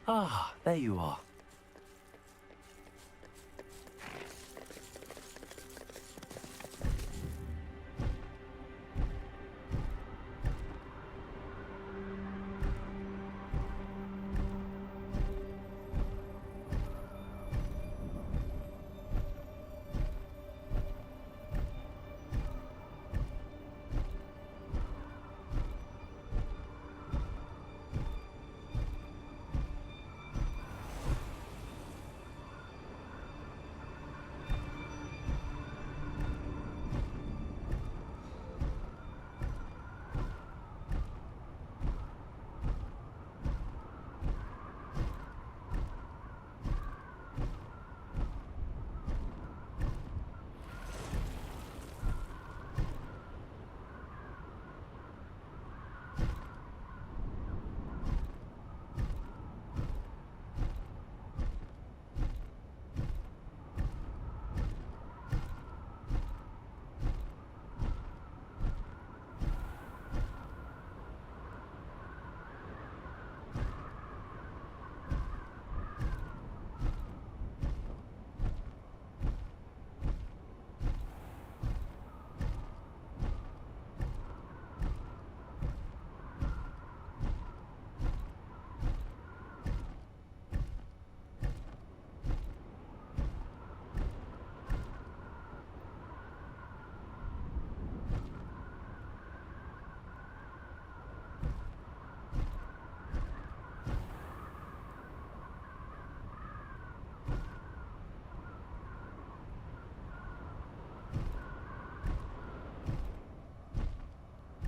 Ah, there you are.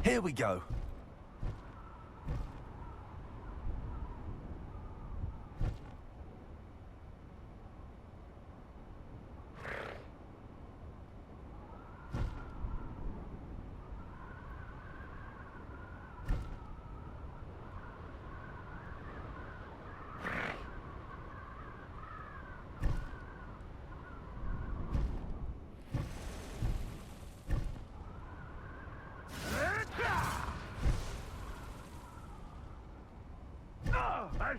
Here we go. I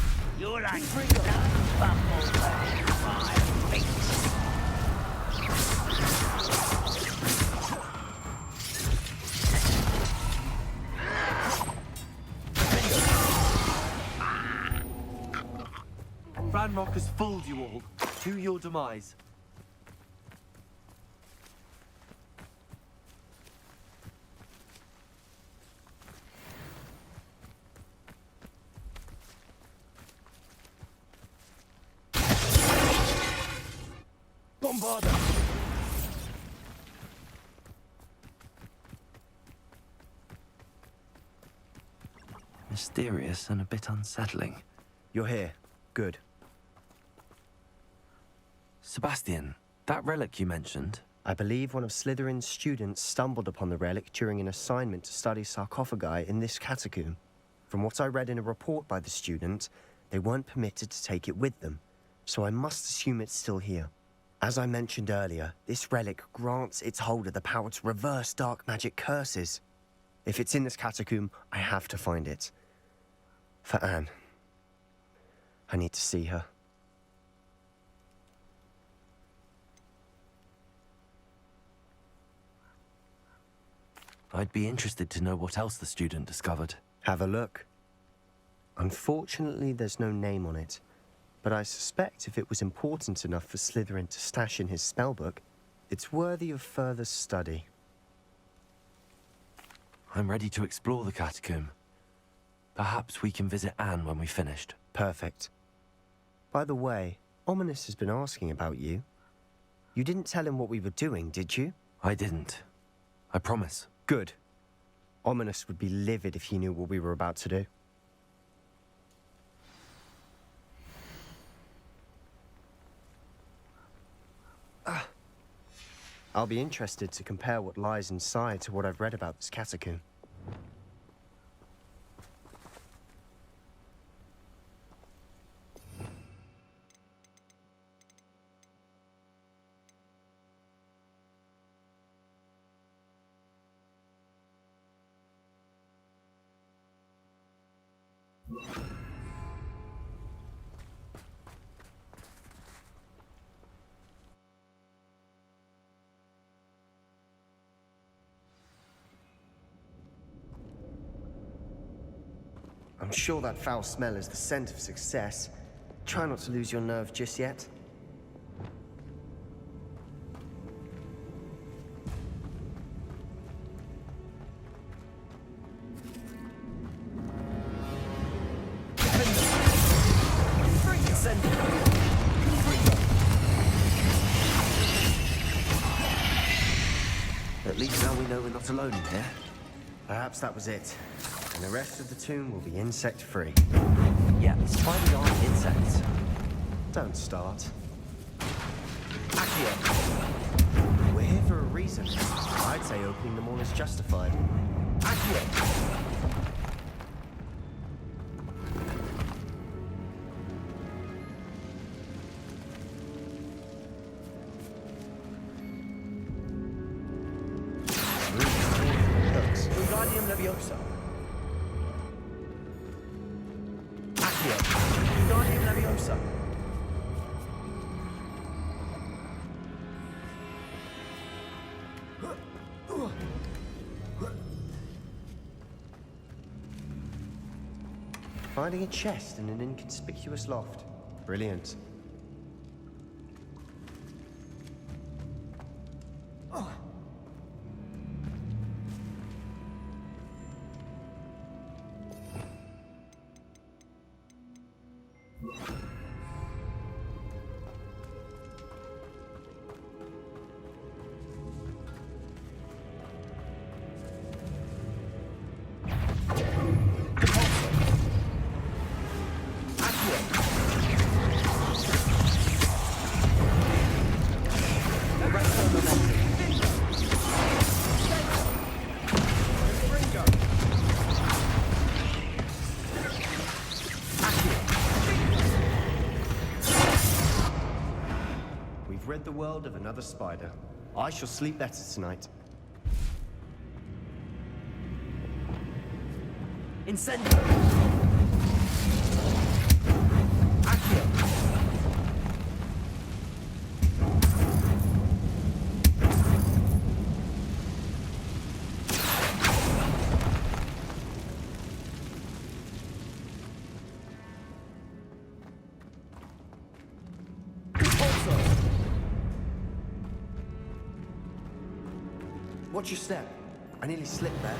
shall avenge your death. Ranrock has fooled you all, to your demise. Bombarda! Mysterious and a bit unsettling. You're here. Good. Sebastian, that relic you mentioned, I believe one of Slytherin's students stumbled upon the relic during an assignment to study sarcophagi in this catacomb. From what I read in a report by the student, they weren't permitted to take it with them, so I must assume it's still here. As I mentioned earlier, this relic grants its holder the power to reverse dark magic curses. If it's in this catacomb, I have to find it. For Anne. I need to see her. I'd be interested to know what else the student discovered. Have a look. Unfortunately, there's no name on it, but I suspect if it was important enough for Slytherin to stash in his spellbook, it's worthy of further study. I'm ready to explore the catacomb. Perhaps we can visit Anne when we've finished. Perfect. By the way, Ominous has been asking about you. You didn't tell him what we were doing, did you? I didn't. I promise. Good. Ominous would be livid if he knew what we were about to do. I'll be interested to compare what lies inside to what I've read about this catacomb. I'm sure that foul smell is the scent of success. Try not to lose your nerve just yet. At least now we know we're not alone in here. Perhaps that was it. And the rest of the tomb will be insect-free. Yeah, spiders aren't insects. Don't start. Accio! We're here for a reason. I'd say opening them all is justified. Accio! Wingardium Leviosa. Accio! Wingardium Leviosa. Finding a chest in an inconspicuous loft. Brilliant. We've rid the world of another spider. I shall sleep better tonight. Incendio! Accio! Watch your step. I nearly slipped there.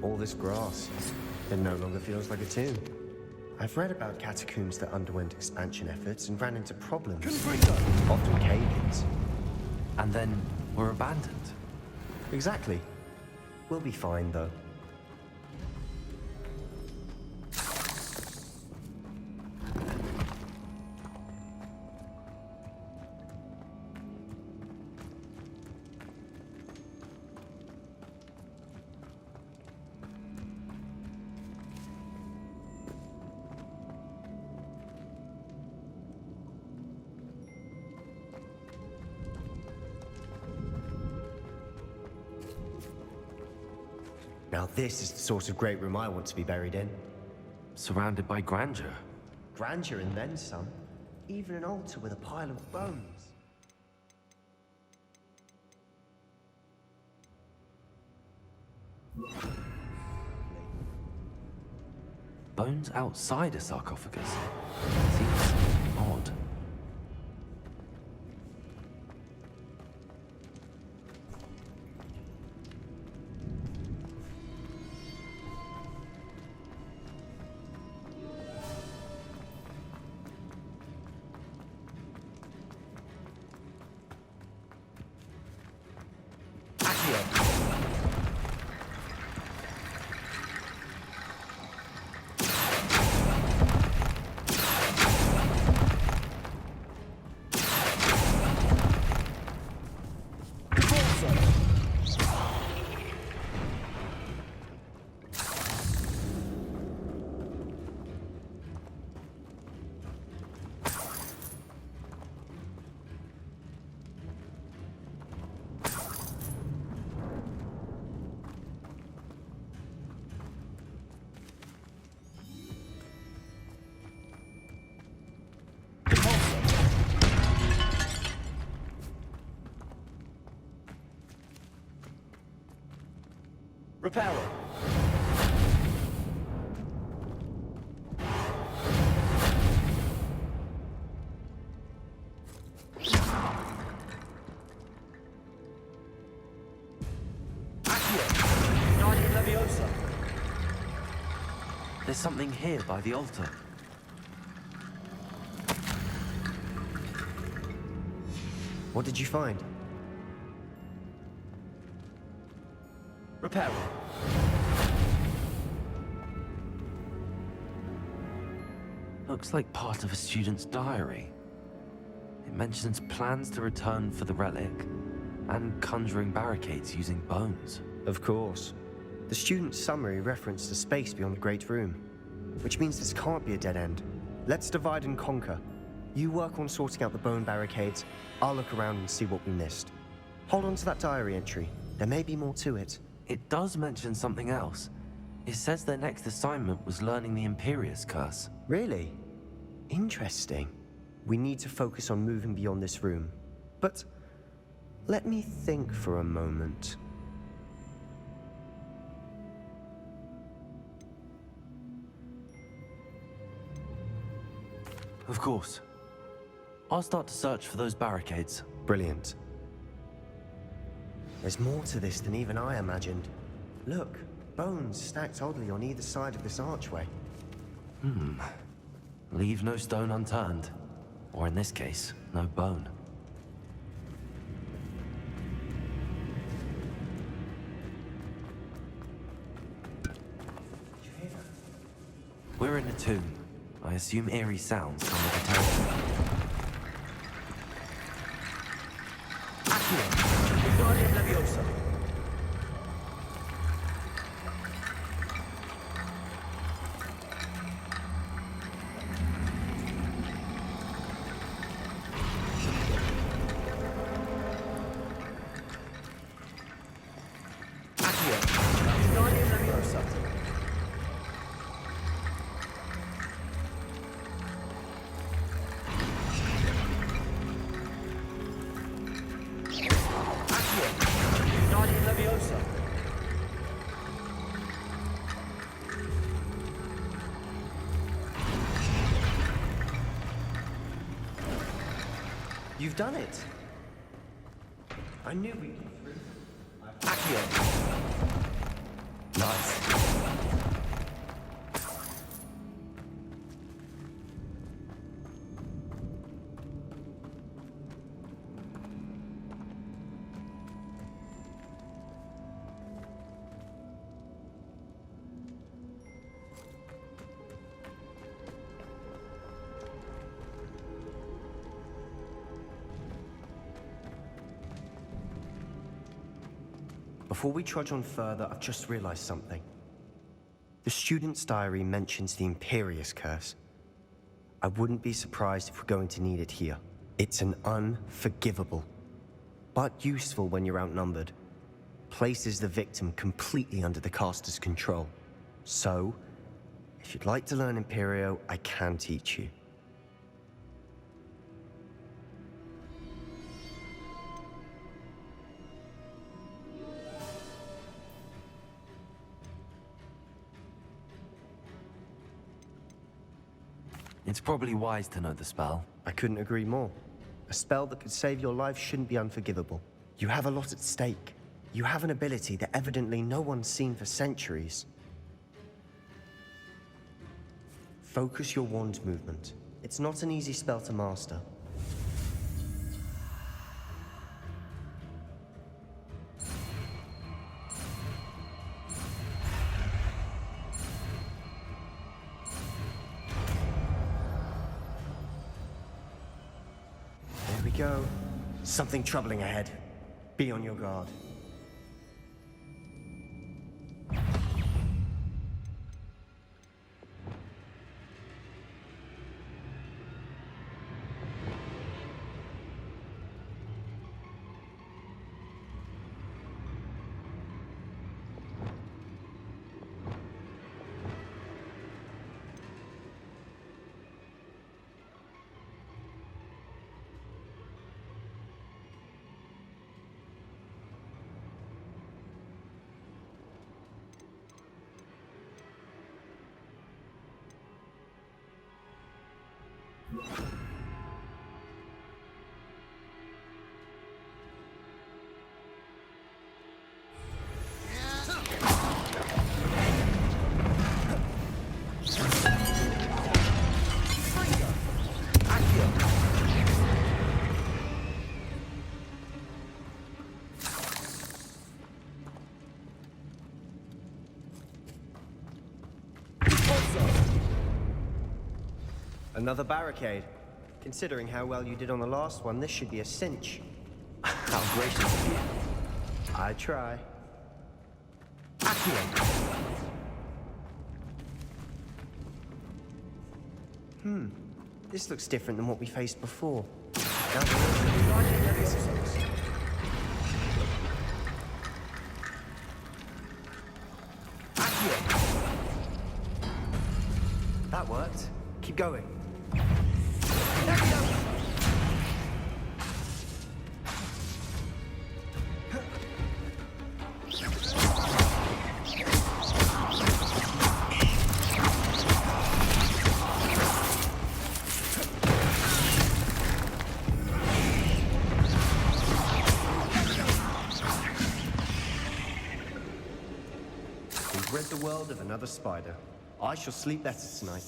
All this grass, it no longer feels like a tomb. I've read about catacombs that underwent expansion efforts and ran into problems. Confringo! Often cave-ins. And then were abandoned. Exactly. We'll be fine, though. Now this is the sort of great room I want to be buried in. Surrounded by grandeur. Grandeur and then some. Even an altar with a pile of bones. Bones outside a sarcophagus. Seems odd. Reparo! Leviosa! There's something here by the altar. What did you find? Reparo! Looks like part of a student's diary. It mentions plans to return for the relic and conjuring barricades using bones. Of course. The student's summary referenced a space beyond the Great Room, which means this can't be a dead end. Let's divide and conquer. You work on sorting out the bone barricades. I'll look around and see what we missed. Hold on to that diary entry. There may be more to it. It does mention something else. It says their next assignment was learning the Imperius Curse. Really? Interesting. We need to focus on moving beyond this room. But let me think for a moment. Of course. I'll start to search for those barricades. Brilliant. There's more to this than even I imagined. Look, bones stacked oddly on either side of this archway. Leave no stone unturned. Or in this case, no bone. We're in a tomb. I assume eerie sounds come with the terror. Leviosa! Leviosa! Leviosa! You've done it. I knew we'd get through. Nice. Before we trudge on further, I've just realized something. The student's diary mentions the Imperius Curse. I wouldn't be surprised if we're going to need it here. It's an unforgivable, but useful when you're outnumbered. Places the victim completely under the caster's control. So, if you'd like to learn Imperio, I can teach you. It's probably wise to know the spell. I couldn't agree more. A spell that could save your life shouldn't be unforgivable. You have a lot at stake. You have an ability that evidently no one's seen for centuries. Focus your wand movement. It's not an easy spell to master. There we go. Something troubling ahead. Be on your guard. Another barricade. Considering how well you did on the last one, this should be a cinch. How gracious of you. I try. This looks different than what we faced before. Now that worked. Keep going. We've rid the world of another spider. I shall sleep better tonight.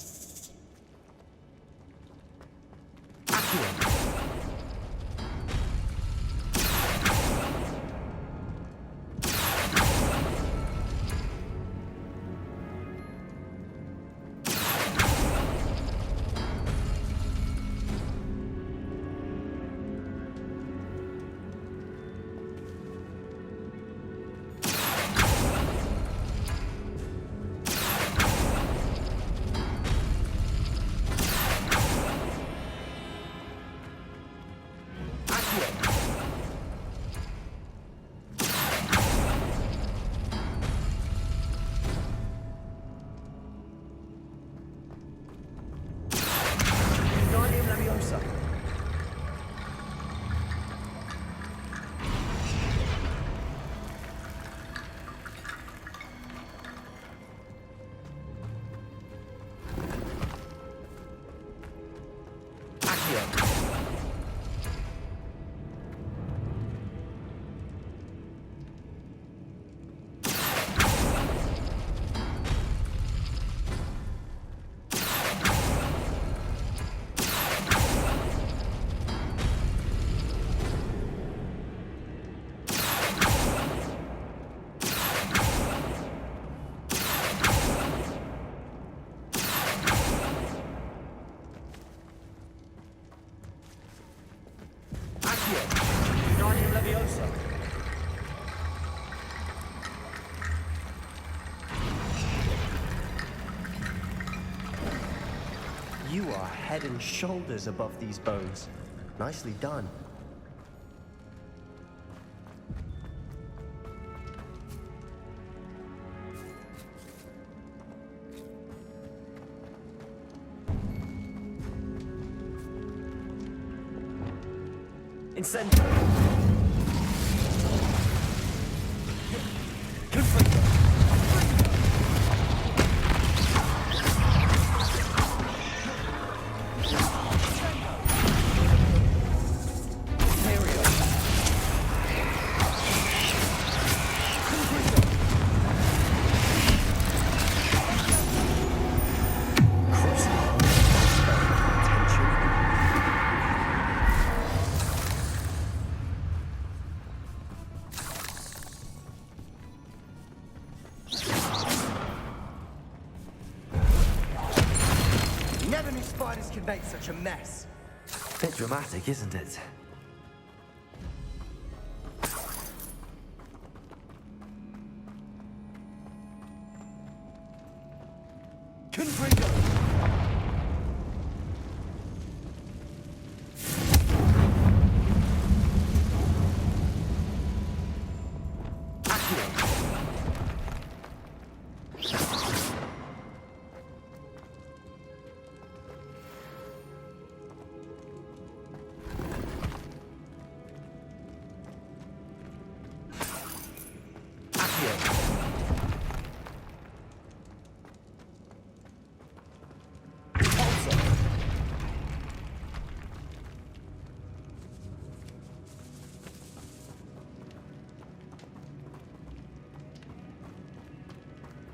You are head and shoulders above these bones. Nicely done. Incendio! Confringo! Imperio! Confringo! Never knew spiders could make such a mess. Bit dramatic, isn't it? Confringo!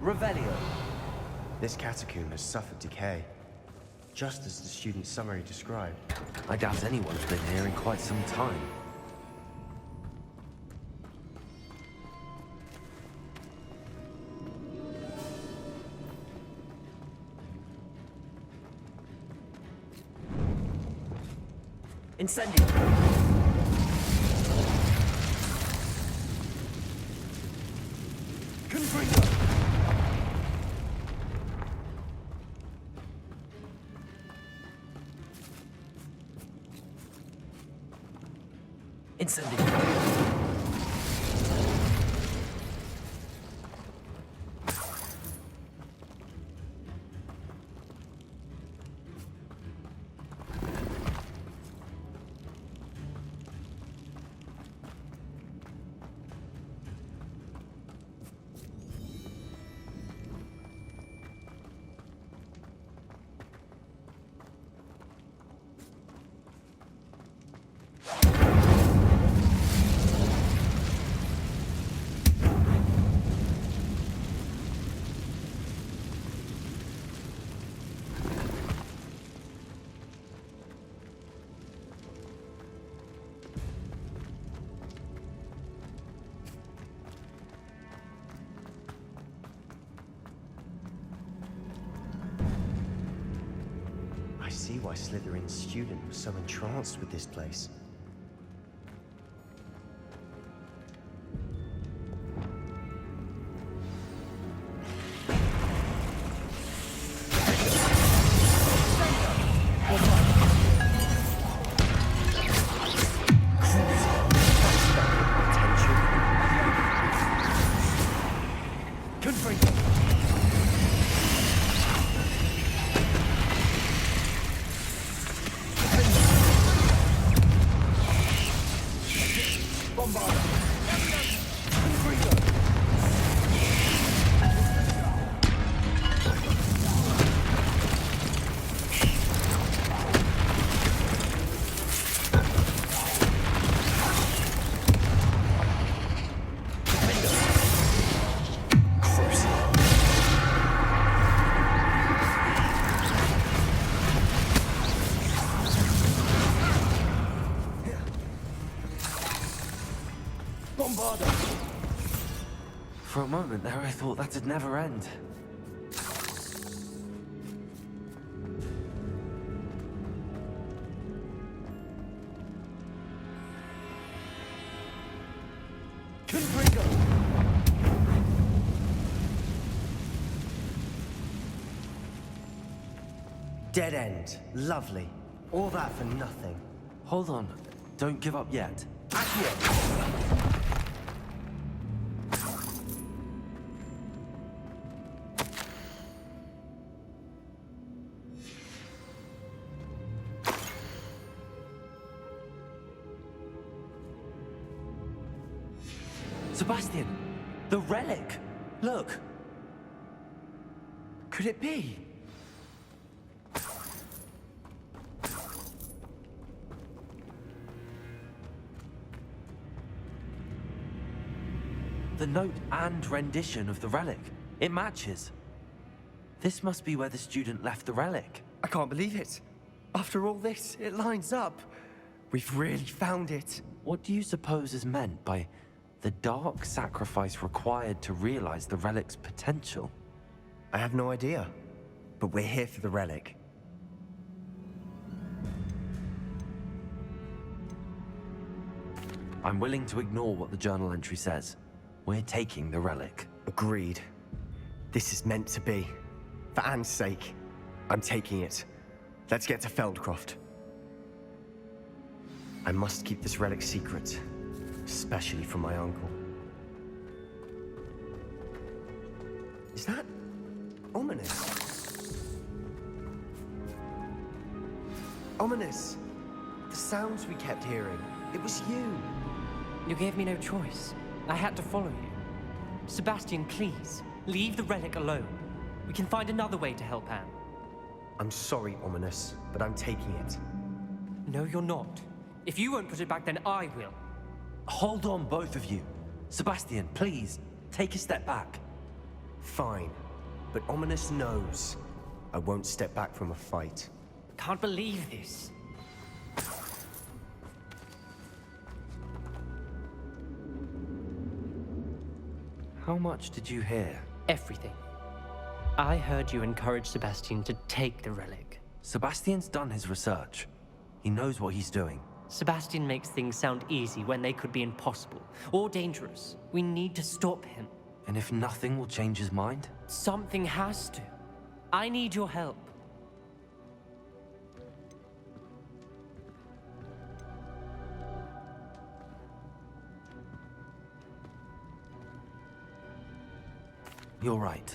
Revelio. This catacomb has suffered decay, just as the student's summary described. I doubt anyone's been here in quite some time. Incendio! Confringo! Incendio! I see why Slytherin's student was so entranced with this place. Confringo! For a moment there, I thought that'd never end. Confringo! Dead end. Lovely. All that for nothing. Hold on. Don't give up yet. Sebastian! The relic! Look! Could it be? The note and rendition of the relic. It matches. This must be where the student left the relic. I can't believe it. After all this, it lines up. We've really found it. What do you suppose is meant by the dark sacrifice required to realize the relic's potential? I have no idea. But we're here for the relic. I'm willing to ignore what the journal entry says. We're taking the relic. Agreed. This is meant to be. For Anne's sake, I'm taking it. Let's get to Feldcroft. I must keep this relic secret, especially from my uncle. Is that ominous? Ominous! The sounds we kept hearing. It was you. You gave me no choice. I had to follow you. Sebastian, please, leave the relic alone. We can find another way to help Anne. I'm sorry, Ominous, but I'm taking it. No, you're not. If you won't put it back, then I will. Hold on, both of you. Sebastian, please, take a step back. Fine, but Ominous knows I won't step back from a fight. Can't believe this. How much did you hear? Everything. I heard you encourage Sebastian to take the relic. Sebastian's done his research. He knows what he's doing. Sebastian makes things sound easy when they could be impossible or dangerous. We need to stop him. And if nothing will change his mind? Something has to. I need your help. You're right.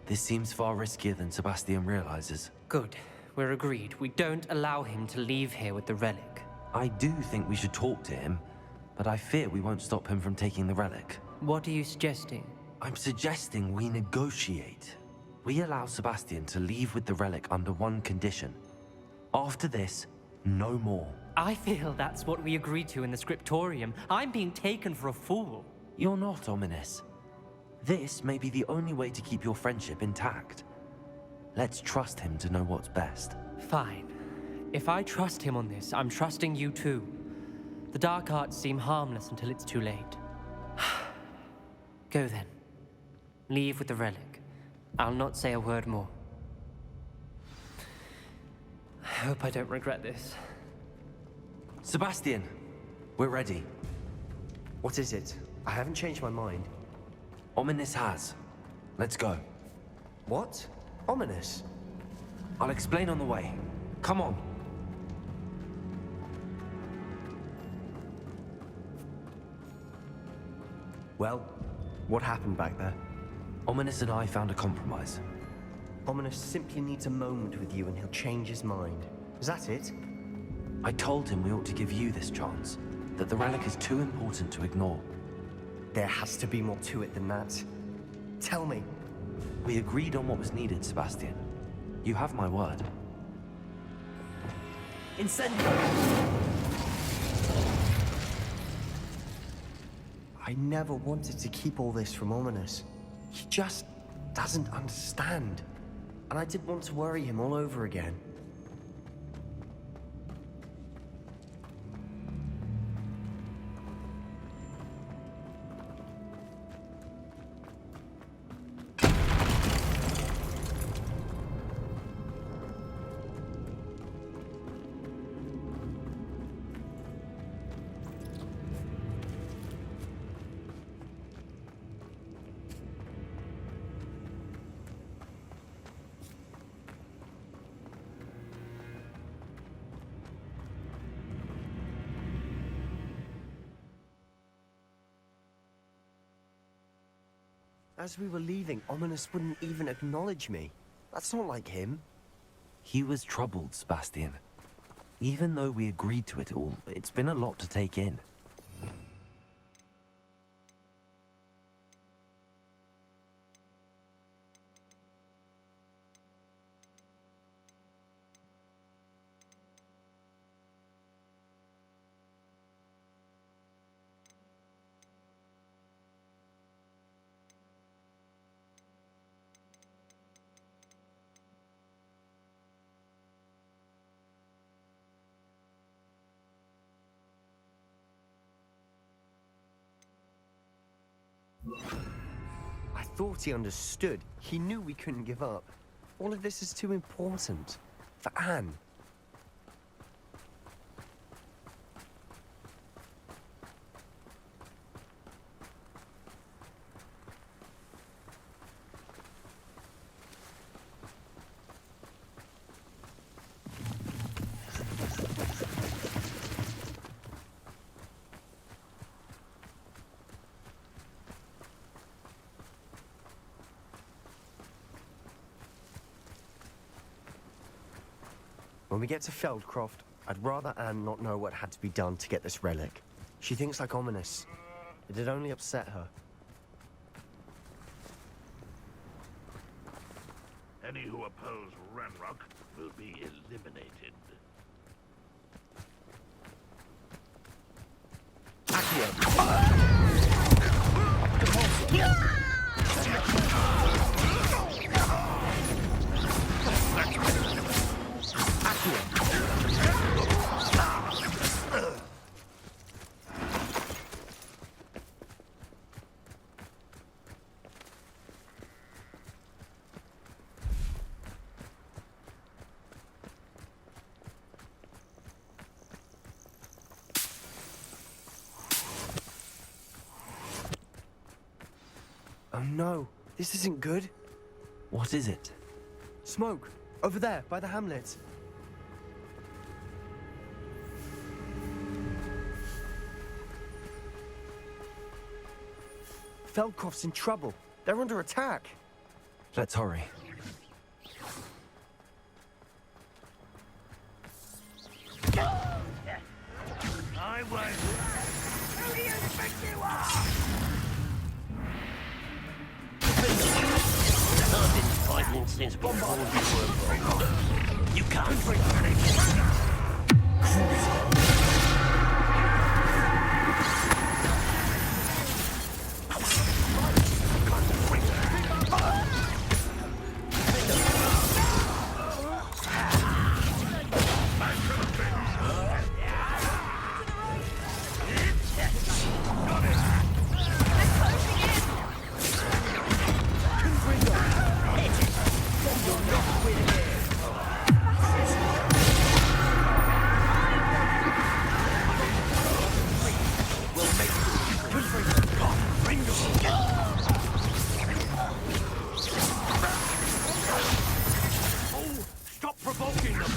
This seems far riskier than Sebastian realizes. Good. We're agreed. We don't allow him to leave here with the relic. I do think we should talk to him, but I fear we won't stop him from taking the relic. What are you suggesting? I'm suggesting we negotiate. We allow Sebastian to leave with the relic under one condition. After this, no more. I feel that's what we agreed to in the scriptorium. I'm being taken for a fool. You're not, Ominous. This may be the only way to keep your friendship intact. Let's trust him to know what's best. Fine. If I trust him on this, I'm trusting you too. The dark arts seem harmless until it's too late. Go then. Leave with the relic. I'll not say a word more. I hope I don't regret this. Sebastian, we're ready. What is it? I haven't changed my mind. Ominous has. Let's go. What? Ominous? I'll explain on the way. Come on. Well, what happened back there? Ominous and I found a compromise. Ominous simply needs a moment with you and he'll change his mind. Is that it? I told him we ought to give you this chance, that the relic is too important to ignore. There has to be more to it than that. Tell me. We agreed on what was needed, Sebastian. You have my word. Incendio! I never wanted to keep all this from Ominous. He just doesn't understand. And I didn't want to worry him all over again. As we were leaving, Ominous wouldn't even acknowledge me. That's not like him. He was troubled, Sebastian. Even though we agreed to it all, it's been a lot to take in. I thought he understood. He knew we couldn't give up. All of this is too important. For Anne. When we get to Feldcroft, I'd rather Anne not know what had to be done to get this relic. She thinks like Ominous. It'd only upset her. Any who oppose Ranrock will be eliminated. Oh no, this isn't good. What is it? Smoke, over there, by the hamlet. Feldcroft's in trouble. They're under attack. Let's hurry. I won't. Who do you think you are? I've been fighting since before you were born. You can't bring Stop provoking them!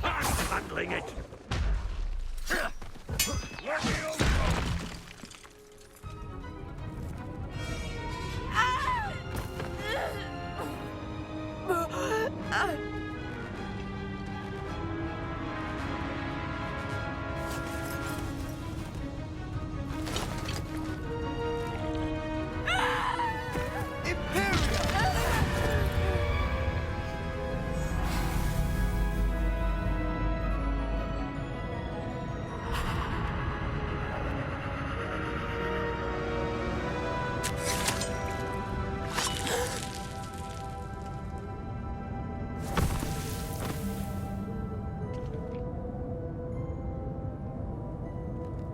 I'm handling it! Let me over!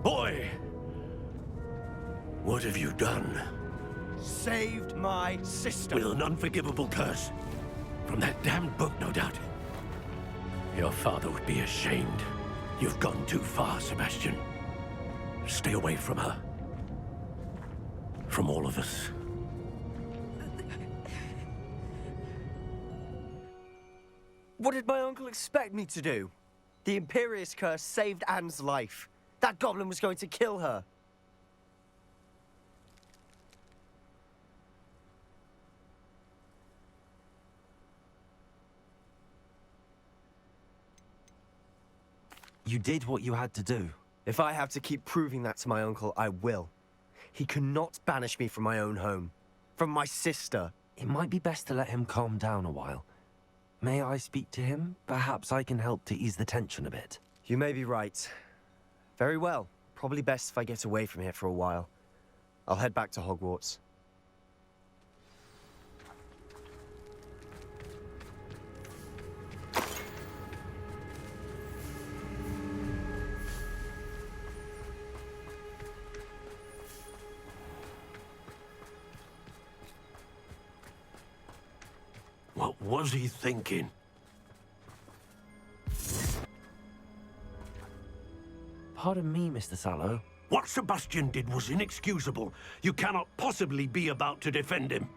Boy! What have you done? Saved my sister. With an unforgivable curse. From that damned book, no doubt. Your father would be ashamed. You've gone too far, Sebastian. Stay away from her. From all of us. What did my uncle expect me to do? The Imperious curse saved Anne's life. That goblin was going to kill her. You did what you had to do. If I have to keep proving that to my uncle, I will. He cannot banish me from my own home. From my sister. It might be best to let him calm down a while. May I speak to him? Perhaps I can help to ease the tension a bit. You may be right. Very well. Probably best if I get away from here for a while. I'll head back to Hogwarts. What was he thinking? Pardon me, Mr. Sallow. What Sebastian did was inexcusable. You cannot possibly be about to defend him.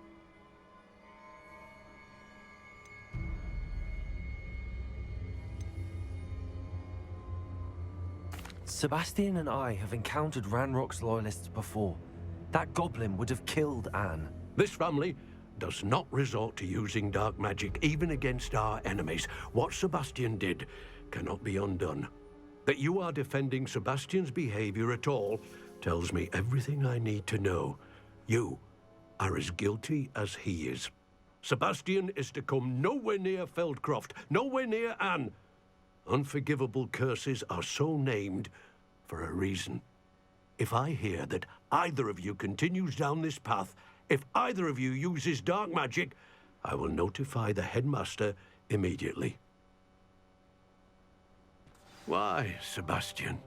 Sebastian and I have encountered Ranrock's loyalists before. That goblin would have killed Anne. This family does not resort to using dark magic, even against our enemies. What Sebastian did cannot be undone. That you are defending Sebastian's behavior at all tells me everything I need to know. You are as guilty as he is. Sebastian is to come nowhere near Feldcroft, nowhere near Anne. Unforgivable curses are so named for a reason. If I hear that either of you continues down this path, if either of you uses dark magic, I will notify the headmaster immediately. Why, Sebastian?